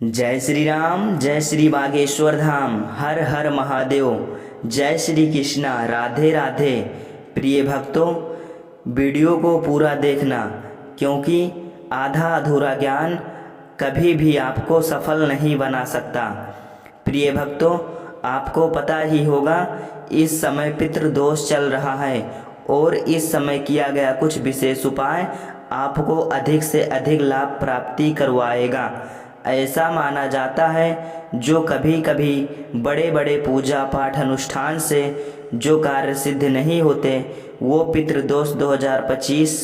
जय श्री राम, जय श्री बागेश्वर धाम, हर हर महादेव। जय श्री कृष्णा, राधे राधे। प्रिय भक्तों, वीडियो को पूरा देखना, क्योंकि आधा अधूरा ज्ञान कभी भी आपको सफल नहीं बना सकता। प्रिय भक्तों, आपको पता ही होगा इस समय पितृदोष चल रहा है और इस समय किया गया कुछ विशेष उपाय आपको अधिक से अधिक लाभ प्राप्ति करवाएगा। ऐसा माना जाता है जो कभी कभी बड़े बड़े पूजा पाठ अनुष्ठान से जो कार्य सिद्ध नहीं होते, वो पितृदोष 2025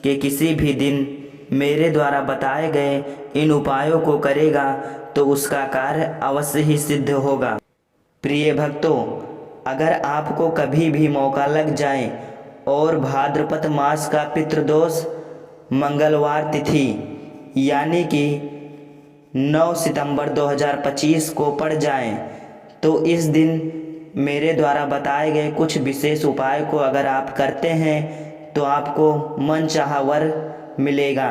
के किसी भी दिन मेरे द्वारा बताए गए इन उपायों को करेगा तो उसका कार्य अवश्य ही सिद्ध होगा। प्रिय भक्तों, अगर आपको कभी भी मौका लग जाए और भाद्रपद मास का पितृदोष मंगलवार तिथि यानी कि 9 सितंबर 2025 को पड़ जाए, तो इस दिन मेरे द्वारा बताए गए कुछ विशेष उपाय को अगर आप करते हैं तो आपको मनचाहा वर मिलेगा।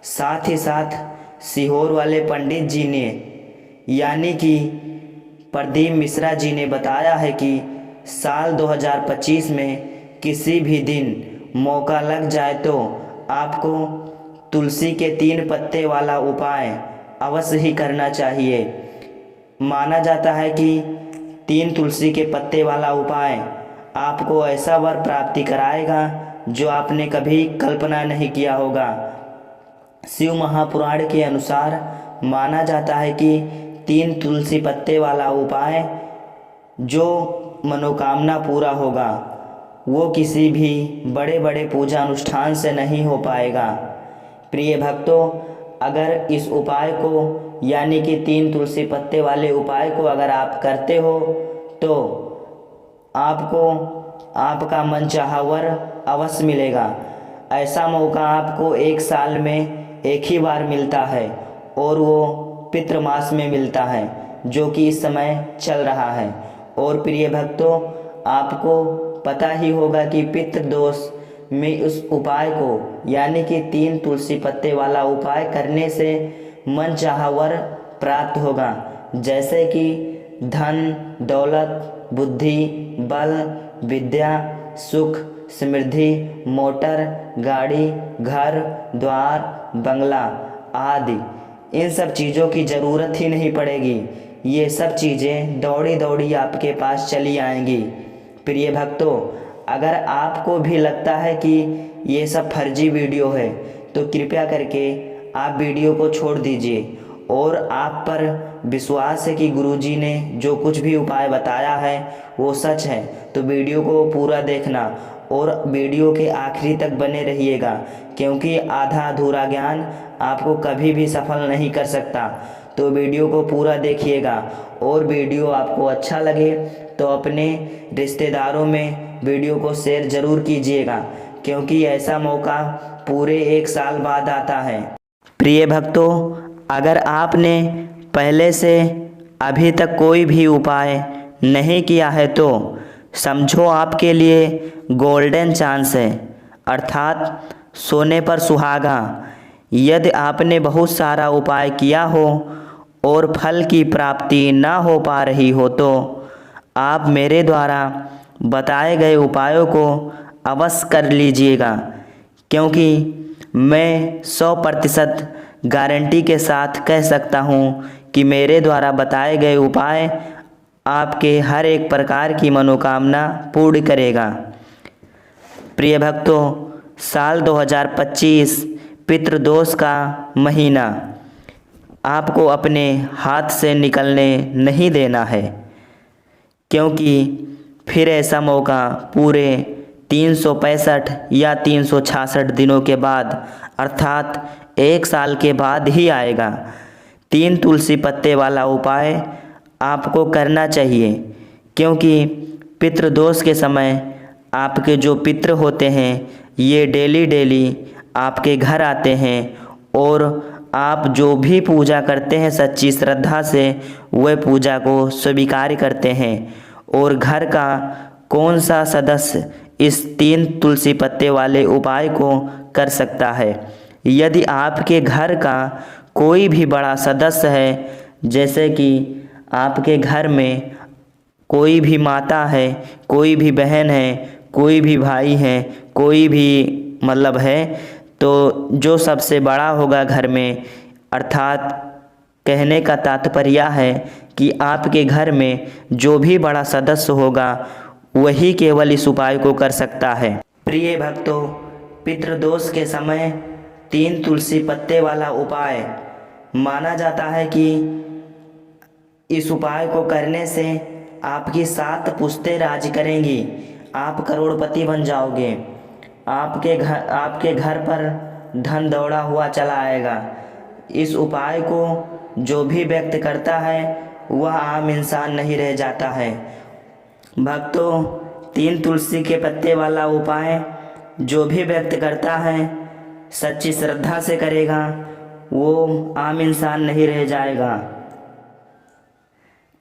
साथ ही साथ सीहोर वाले पंडित जी ने यानी कि प्रदीप मिश्रा जी ने बताया है कि साल 2025 में किसी भी दिन मौका लग जाए तो आपको तुलसी के 3 पत्ते वाला उपाय अवश्य ही करना चाहिए। माना जाता है कि 3 तुलसी के पत्ते वाला उपाय आपको ऐसा वर प्राप्ति कराएगा जो आपने कभी कल्पना नहीं किया होगा। शिव महापुराण के अनुसार माना जाता है कि 3 तुलसी पत्ते वाला उपाय जो मनोकामना पूरा होगा वो किसी भी बड़े बड़े पूजा अनुष्ठान से नहीं हो पाएगा। प्रिय भक्तों, अगर इस उपाय को यानी कि 3 तुलसी पत्ते वाले उपाय को अगर आप करते हो तो आपको आपका मनचाहा वर अवश्य मिलेगा। ऐसा मौका आपको 1 साल में एक ही बार मिलता है और वो पितृ मास में मिलता है जो कि इस समय चल रहा है। और प्रिय भक्तों, आपको पता ही होगा कि पितृदोष में उस उपाय को यानी कि 3 तुलसी पत्ते वाला उपाय करने से मनचाहा वर प्राप्त होगा, जैसे कि धन, दौलत, बुद्धि, बल, विद्या, सुख, समृद्धि, मोटर, गाड़ी, घर द्वार, बंगला आदि। इन सब चीज़ों की ज़रूरत ही नहीं पड़ेगी। ये सब चीज़ें दौड़ी दौड़ी आपके पास चली आएंगी। प्रिय भक्तों, अगर आपको भी लगता है कि ये सब फर्जी वीडियो है तो कृपया करके आप वीडियो को छोड़ दीजिए और आप पर विश्वास है कि गुरुजी ने जो कुछ भी उपाय बताया है वो सच है, तो वीडियो को पूरा देखना और वीडियो के आखिरी तक बने रहिएगा, क्योंकि आधा अधूरा ज्ञान आपको कभी भी सफल नहीं कर सकता। तो वीडियो को पूरा देखिएगा और वीडियो आपको अच्छा लगे तो अपने रिश्तेदारों में वीडियो को शेयर ज़रूर कीजिएगा, क्योंकि ऐसा मौका पूरे 1 साल बाद आता है। प्रिय भक्तों, अगर आपने पहले से अभी तक कोई भी उपाय नहीं किया है तो समझो आपके लिए गोल्डन चांस है, अर्थात सोने पर सुहागा। यदि आपने बहुत सारा उपाय किया हो और फल की प्राप्ति ना हो पा रही हो तो आप मेरे द्वारा बताए गए उपायों को अवश्य कर लीजिएगा, क्योंकि मैं 100% गारंटी के साथ कह सकता हूँ कि मेरे द्वारा बताए गए उपाय आपके हर एक प्रकार की मनोकामना पूर्ण करेगा। प्रिय भक्तों, साल 2025 पितृदोष का महीना आपको अपने हाथ से निकलने नहीं देना है, क्योंकि फिर ऐसा मौका पूरे 365 या 366 दिनों के बाद अर्थात 1 साल के बाद ही आएगा। 3 तुलसी पत्ते वाला उपाय आपको करना चाहिए, क्योंकि पितृदोष के समय आपके जो पितृ होते हैं ये डेली आपके घर आते हैं और आप जो भी पूजा करते हैं सच्ची श्रद्धा से वह पूजा को स्वीकार करते हैं। और घर का कौन सा सदस्य इस 3 तुलसी पत्ते वाले उपाय को कर सकता है? यदि आपके घर का कोई भी बड़ा सदस्य है, जैसे कि आपके घर में कोई भी माता है, कोई भी बहन है, कोई भी भाई है, कोई भी मतलब है, तो जो सबसे बड़ा होगा घर में, अर्थात कहने का तात्पर्य है कि आपके घर में जो भी बड़ा सदस्य होगा वही केवल इस उपाय को कर सकता है। प्रिय भक्तों, पितृदोष के समय 3 तुलसी पत्ते वाला उपाय माना जाता है कि इस उपाय को करने से आपकी 7 पुश्तें राज करेंगी, आप करोड़पति बन जाओगे, आपके घर पर धन दौड़ा हुआ चला आएगा। इस उपाय को जो भी व्यक्त करता है वह आम इंसान नहीं रह जाता है। भक्तों, 3 तुलसी के पत्ते वाला उपाय जो भी व्यक्त करता है, सच्ची श्रद्धा से करेगा, वो आम इंसान नहीं रह जाएगा।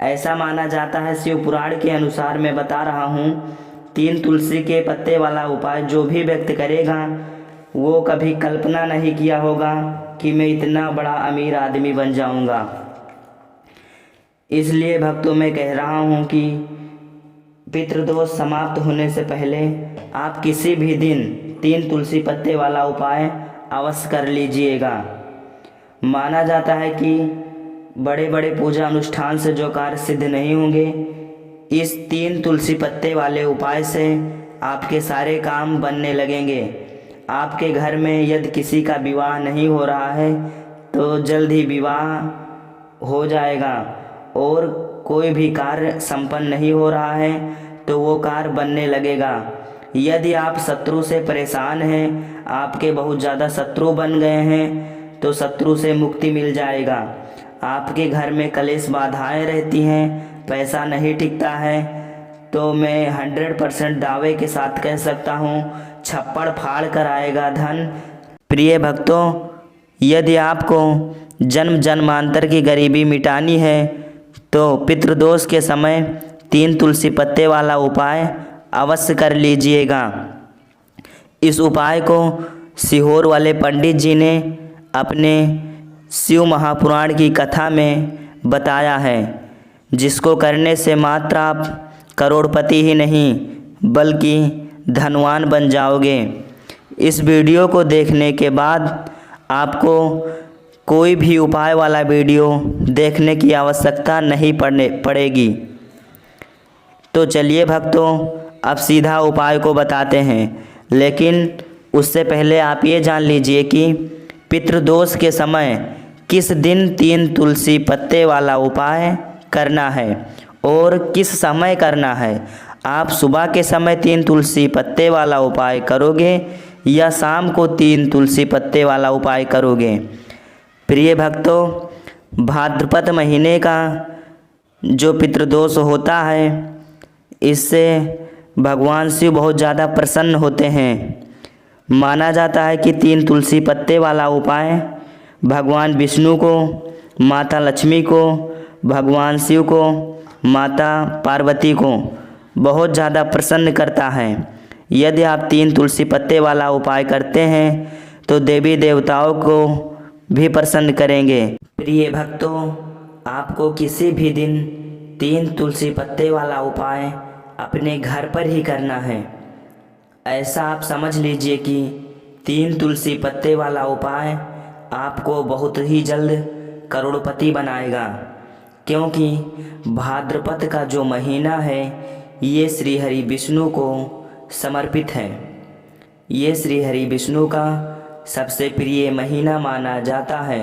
ऐसा माना जाता है, शिव पुराण के अनुसार मैं बता रहा हूँ, 3 तुलसी के पत्ते वाला उपाय जो भी व्यक्त करेगा वो कभी कल्पना नहीं किया होगा कि मैं इतना बड़ा अमीर आदमी बन जाऊंगा। इसलिए भक्तों, मैं कह रहा हूँ कि पितृदोष समाप्त होने से पहले आप किसी भी दिन 3 तुलसी पत्ते वाला उपाय अवश्य कर लीजिएगा। माना जाता है कि बड़े बड़े पूजा अनुष्ठान से जो कार्य सिद्ध नहीं होंगे, इस 3 तुलसी पत्ते वाले उपाय से आपके सारे काम बनने लगेंगे। आपके घर में यदि किसी का विवाह नहीं हो रहा है तो जल्द ही विवाह हो जाएगा, और कोई भी कार्य संपन्न नहीं हो रहा है तो वो कार्य बनने लगेगा। यदि आप शत्रु से परेशान हैं, आपके बहुत ज़्यादा शत्रु बन गए हैं, तो शत्रु से मुक्ति मिल जाएगा। आपके घर में कलेश बाधाएं रहती हैं, पैसा नहीं टिकता है, तो मैं 100% दावे के साथ कह सकता हूँ, छप्पड़ फाड़ कर आएगा धन। प्रिय भक्तों, यदि आपको जन्म जन्मांतर की गरीबी मिटानी है तो पितृदोष के समय 3 तुलसी पत्ते वाला उपाय अवश्य कर लीजिएगा। इस उपाय को सीहोर वाले पंडित जी ने अपने शिव महापुराण की कथा में बताया है, जिसको करने से मात्र आप करोड़पति ही नहीं बल्कि धनवान बन जाओगे। इस वीडियो को देखने के बाद आपको कोई भी उपाय वाला वीडियो देखने की आवश्यकता नहीं पड़ेगी। तो चलिए भक्तों, अब सीधा उपाय को बताते हैं, लेकिन उससे पहले आप ये जान लीजिए कि पितृदोष के समय किस दिन 3 तुलसी पत्ते वाला उपाय करना है और किस समय करना है। आप सुबह के समय 3 तुलसी पत्ते वाला उपाय करोगे या शाम को 3 तुलसी पत्ते वाला उपाय करोगे। प्रिय भक्तों, भाद्रपद महीने का जो पितृदोष होता है, इससे भगवान शिव बहुत ज़्यादा प्रसन्न होते हैं। माना जाता है कि 3 तुलसी पत्ते वाला उपाय भगवान विष्णु को, माता लक्ष्मी को, भगवान शिव को, माता पार्वती को बहुत ज़्यादा प्रसन्न करता है। यदि आप 3 तुलसी पत्ते वाला उपाय करते हैं तो देवी देवताओं को भी प्रसन्न करेंगे। प्रिय भक्तों, आपको किसी भी दिन 3 तुलसी पत्ते वाला उपाय अपने घर पर ही करना है। ऐसा आप समझ लीजिए कि 3 तुलसी पत्ते वाला उपाय आपको बहुत ही जल्द करोड़पति बनाएगा, क्योंकि भाद्रपद का जो महीना है ये श्री हरि विष्णु को समर्पित है। ये श्री हरि विष्णु का सबसे प्रिय महीना माना जाता है।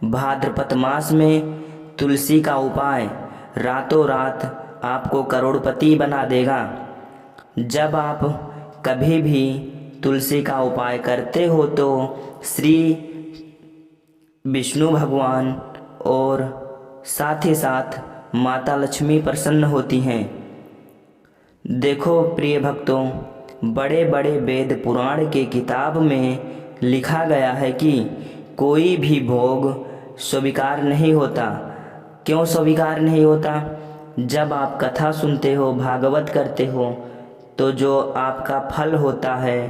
भाद्रपद मास में तुलसी का उपाय रातों रात आपको करोड़पति बना देगा। जब आप कभी भी तुलसी का उपाय करते हो तो श्री विष्णु भगवान और साथ ही साथ माता लक्ष्मी प्रसन्न होती हैं। देखो प्रिय भक्तों, बड़े बड़े वेद पुराण के किताब में लिखा गया है कि कोई भी भोग स्वीकार नहीं होता। क्यों स्वीकार नहीं होता? जब आप कथा सुनते हो, भागवत करते हो, तो जो आपका फल होता है,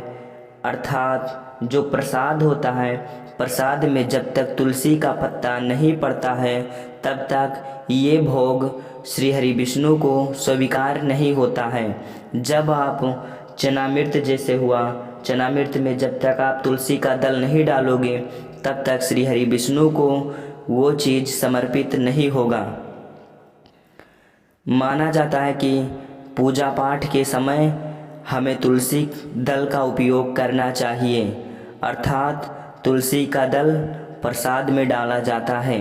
अर्थात जो प्रसाद होता है, प्रसाद में जब तक तुलसी का पत्ता नहीं पड़ता है तब तक ये भोग श्री हरि विष्णु को स्वीकार नहीं होता है। जब आप चनामृत जैसे हुआ, चनामृत में जब तक आप तुलसी का दल नहीं डालोगे तब तक श्री हरि विष्णु को वो चीज़ समर्पित नहीं होगा। माना जाता है कि पूजा पाठ के समय हमें तुलसी दल का उपयोग करना चाहिए, अर्थात तुलसी का दल प्रसाद में डाला जाता है।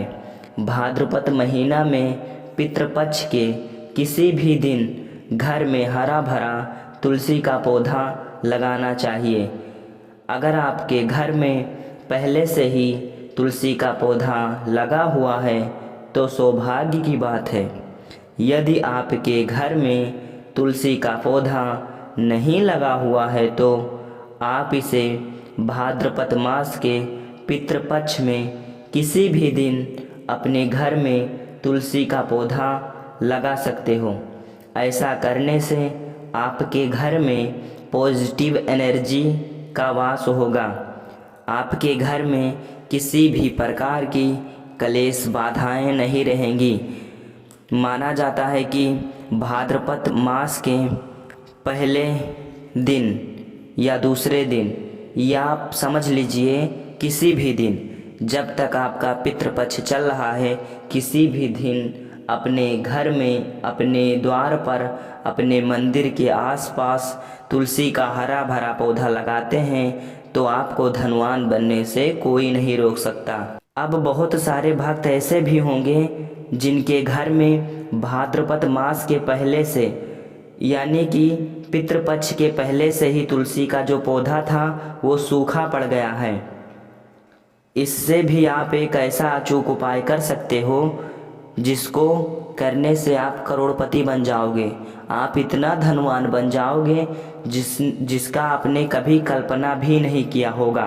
भाद्रपद महीना में पितृपक्ष के किसी भी दिन घर में हरा भरा तुलसी का पौधा लगाना चाहिए। अगर आपके घर में पहले से ही तुलसी का पौधा लगा हुआ है तो सौभाग्य की बात है। यदि आपके घर में तुलसी का पौधा नहीं लगा हुआ है तो आप इसे भाद्रपद मास के पितृपक्ष में किसी भी दिन अपने घर में तुलसी का पौधा लगा सकते हो। ऐसा करने से आपके घर में पॉजिटिव एनर्जी का वास होगा। आपके घर में किसी भी प्रकार की कलेश बाधाएं नहीं रहेंगी। माना जाता है कि भाद्रपद मास के पहले दिन या दूसरे दिन या आप समझ लीजिए किसी भी दिन, जब तक आपका पितृपक्ष चल रहा है, किसी भी दिन अपने घर में, अपने द्वार पर, अपने मंदिर के आसपास तुलसी का हरा भरा पौधा लगाते हैं तो आपको धनवान बनने से कोई नहीं रोक सकता। अब बहुत सारे भक्त ऐसे भी होंगे जिनके घर में भाद्रपद मास के पहले से, यानी कि पितृपक्ष के पहले से ही तुलसी का जो पौधा था वो सूखा पड़ गया है। इससे भी आप एक ऐसा अचूक उपाय कर सकते हो जिसको करने से आप करोड़पति बन जाओगे। आप इतना धनवान बन जाओगे जिसका आपने कभी कल्पना भी नहीं किया होगा।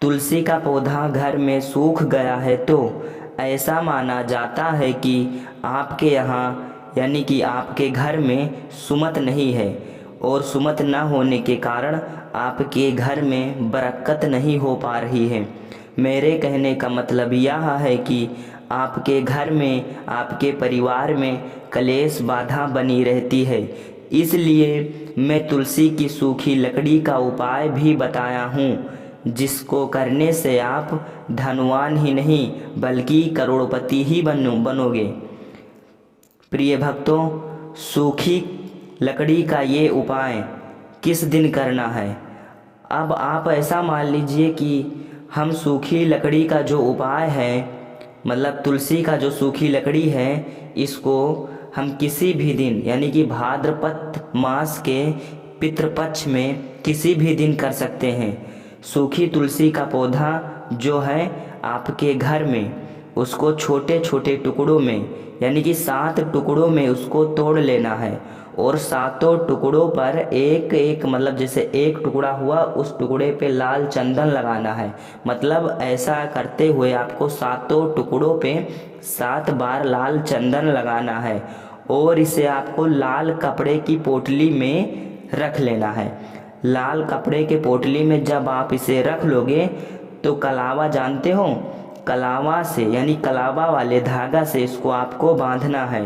तुलसी का पौधा घर में सूख गया है तो ऐसा माना जाता है कि आपके यहाँ, यानी कि आपके घर में सुमत नहीं है, और सुमत ना होने के कारण आपके घर में बरकत नहीं हो पा रही है। मेरे कहने का मतलब यह है कि आपके घर में, आपके परिवार में कलेश बाधा बनी रहती है। इसलिए मैं तुलसी की सूखी लकड़ी का उपाय भी बताया हूँ, जिसको करने से आप धनवान ही नहीं बल्कि करोड़पति ही बनोगे। प्रिय भक्तों, सूखी लकड़ी का ये उपाय किस दिन करना है? अब आप ऐसा मान लीजिए कि हम सूखी लकड़ी का जो उपाय है, मतलब तुलसी का जो सूखी लकड़ी है, इसको हम किसी भी दिन, यानी कि भाद्रपद मास के पितृपक्ष में किसी भी दिन कर सकते हैं। सूखी तुलसी का पौधा जो है आपके घर में, उसको छोटे छोटे टुकड़ों में, यानी कि 7 टुकड़ों में उसको तोड़ लेना है, और 7 टुकड़ों पर एक एक, मतलब जैसे एक टुकड़ा हुआ उस टुकड़े पे लाल चंदन लगाना है। मतलब ऐसा करते हुए आपको 7 टुकड़ों पे 7 बार लाल चंदन लगाना है, और इसे आपको लाल कपड़े की पोटली में रख लेना है। लाल कपड़े के पोटली में जब आप इसे रख लोगे तो कलावा जानते हो, कलावा से, यानी कलावा वाले धागा से इसको आपको बांधना है,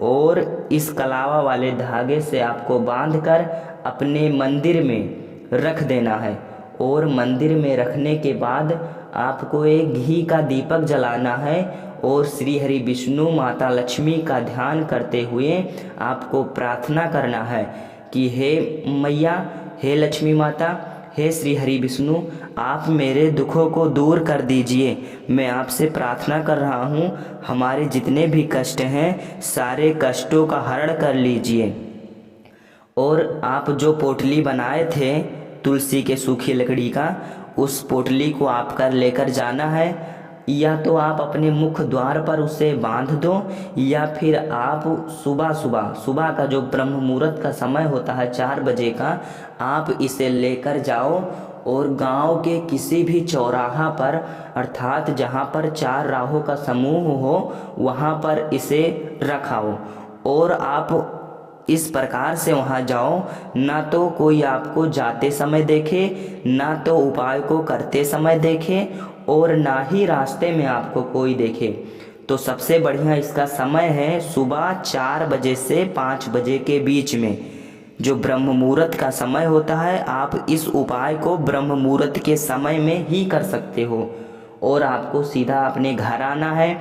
और इस कलावा वाले धागे से आपको बांधकर अपने मंदिर में रख देना है। और मंदिर में रखने के बाद आपको एक घी का दीपक जलाना है, और श्री हरि विष्णु माता लक्ष्मी का ध्यान करते हुए आपको प्रार्थना करना है कि हे मैया, हे लक्ष्मी माता, हे श्री हरि विष्णु, आप मेरे दुखों को दूर कर दीजिए। मैं आपसे प्रार्थना कर रहा हूँ, हमारे जितने भी कष्ट हैं सारे कष्टों का हरण कर लीजिए। और आप जो पोटली बनाए थे तुलसी के सूखी लकड़ी का, उस पोटली को आप कर लेकर जाना है। या तो आप अपने मुख द्वार पर उसे बांध दो, या फिर आप सुबह का जो ब्रह्म मुहूर्त का समय होता है 4 बजे का, आप इसे लेकर जाओ और गांव के किसी भी चौराहा पर, अर्थात जहां पर 4 राहों का समूह हो, वहां पर इसे रखाओ। और आप इस प्रकार से वहाँ जाओ, ना तो कोई आपको जाते समय देखे, ना तो उपाय को करते समय देखे, और ना ही रास्ते में आपको कोई देखे। तो सबसे बढ़िया इसका समय है सुबह 4 बजे से 5 बजे के बीच में, जो ब्रह्म मुहूर्त का समय होता है। आप इस उपाय को ब्रह्म मुहूर्त के समय में ही कर सकते हो। और आपको सीधा अपने घर आना है।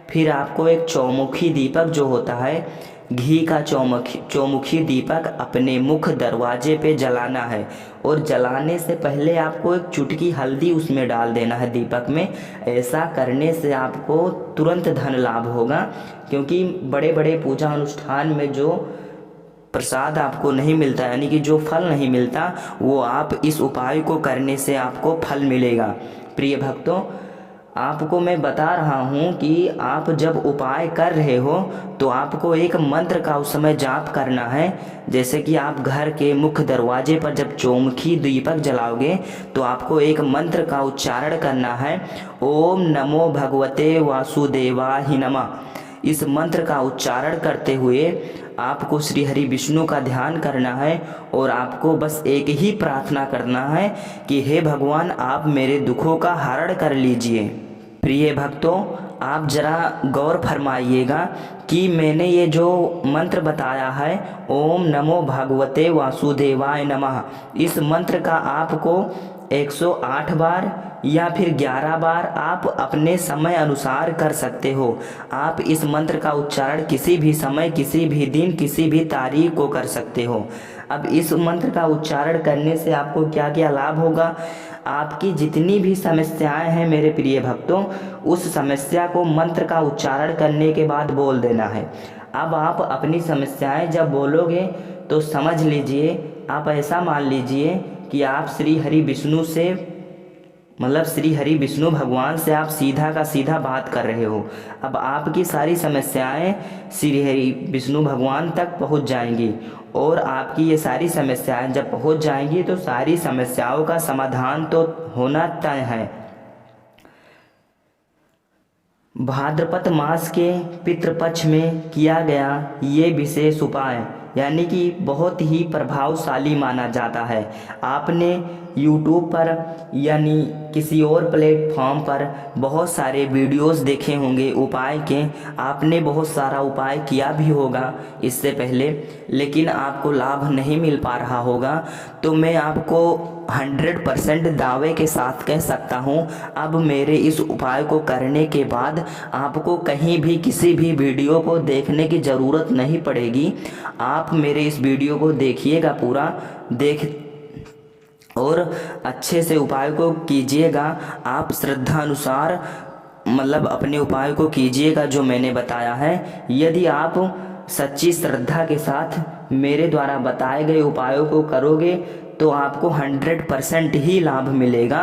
फिर आपको एक चौमुखी दीपक जो होता है, घी का चौमुखी दीपक अपने मुख दरवाजे पे जलाना है। और जलाने से पहले आपको एक चुटकी हल्दी उसमें डाल देना है दीपक में। ऐसा करने से आपको तुरंत धन लाभ होगा, क्योंकि बड़े बड़े पूजा अनुष्ठान में जो प्रसाद आपको नहीं मिलता, यानी कि जो फल नहीं मिलता, वो आप इस उपाय को करने से आपको फल मिलेगा। प्रिय भक्तों, आपको मैं बता रहा हूँ कि आप जब उपाय कर रहे हो तो आपको एक मंत्र का उस समय जाप करना है। जैसे कि आप घर के मुख्य दरवाजे पर जब चौमुखी दीपक जलाओगे तो आपको एक मंत्र का उच्चारण करना है, ओम नमो भगवते वासुदेवाय नमः। इस मंत्र का उच्चारण करते हुए आपको श्री हरि विष्णु का ध्यान करना है, और आपको बस एक ही प्रार्थना करना है कि हे भगवान, आप मेरे दुखों का हरण कर लीजिए। प्रिय भक्तों, आप जरा गौर फरमाइएगा कि मैंने ये जो मंत्र बताया है, ओम नमो भगवते वासुदेवाय नमः, इस मंत्र का आपको 108 बार या फिर 11 बार आप अपने समय अनुसार कर सकते हो। आप इस मंत्र का उच्चारण किसी भी समय, किसी भी दिन, किसी भी तारीख को कर सकते हो। अब इस मंत्र का उच्चारण करने से आपको क्या क्या लाभ होगा? आपकी जितनी भी समस्याएं हैं मेरे प्रिय भक्तों, उस समस्या को मंत्र का उच्चारण करने के बाद बोल देना है। अब आप अपनी समस्याएं जब बोलोगे तो समझ लीजिए, आप ऐसा मान लीजिए कि आप श्री हरि विष्णु से, मतलब श्री हरि विष्णु भगवान से आप सीधा का सीधा बात कर रहे हो। अब आपकी सारी समस्याएं श्री हरि विष्णु भगवान तक पहुंच जाएंगी, और आपकी ये सारी समस्याएं जब पहुंच जाएंगी तो सारी समस्याओं का समाधान तो होना तय है। भाद्रपद मास के पितृपक्ष में किया गया ये विशेष उपाय यानी कि बहुत ही प्रभावशाली माना जाता है। आपने YouTube पर यानी किसी और प्लेटफॉर्म पर बहुत सारे वीडियोस देखे होंगे उपाय के, आपने बहुत सारा उपाय किया भी होगा इससे पहले, लेकिन आपको लाभ नहीं मिल पा रहा होगा। तो मैं आपको 100% दावे के साथ कह सकता हूँ, अब मेरे इस उपाय को करने के बाद आपको कहीं भी किसी भी वीडियो को देखने की ज़रूरत नहीं पड़ेगी। आप मेरे इस वीडियो को देखिएगा, पूरा और अच्छे से उपाय को कीजिएगा। आप श्रद्धा अनुसार मतलब अपने उपाय को कीजिएगा जो मैंने बताया है। यदि आप सच्ची श्रद्धा के साथ मेरे द्वारा बताए गए उपायों को करोगे तो आपको 100% ही लाभ मिलेगा।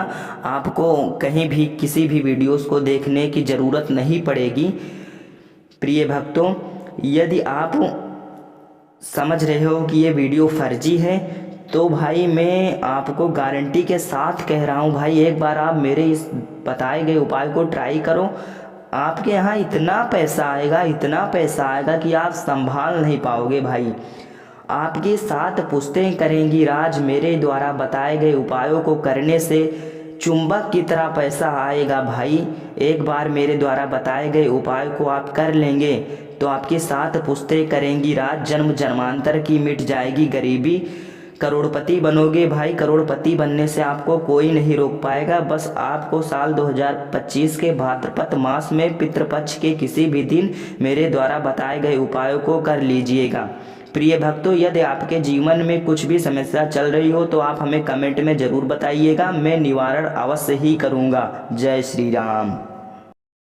आपको कहीं भी किसी भी वीडियोस को देखने की ज़रूरत नहीं पड़ेगी। प्रिय भक्तों, यदि आप समझ रहे हो कि ये वीडियो फर्जी है तो भाई मैं आपको गारंटी के साथ कह रहा हूँ, भाई एक बार आप मेरे इस बताए गए उपाय को ट्राई करो। आपके यहाँ इतना पैसा आएगा, इतना पैसा आएगा कि आप संभाल नहीं पाओगे भाई। आपकी 7 पुश्तें करेंगी राज। मेरे द्वारा बताए गए उपायों को करने से चुंबक की तरह पैसा आएगा भाई। एक बार मेरे द्वारा बताए गए उपाय को आप कर लेंगे तो आपकी 7 पुश्तें करेंगी राज। जन्म जन्मांतर की मिट जाएगी गरीबी, करोड़पति बनोगे भाई। करोड़पति बनने से आपको कोई नहीं रोक पाएगा। बस आपको साल 2025 के भाद्रपद मास में पितृपक्ष के किसी भी दिन मेरे द्वारा बताए गए उपायों को कर लीजिएगा। प्रिय भक्तों, यदि आपके जीवन में कुछ भी समस्या चल रही हो तो आप हमें कमेंट में ज़रूर बताइएगा, मैं निवारण अवश्य ही करूँगा। जय श्री राम।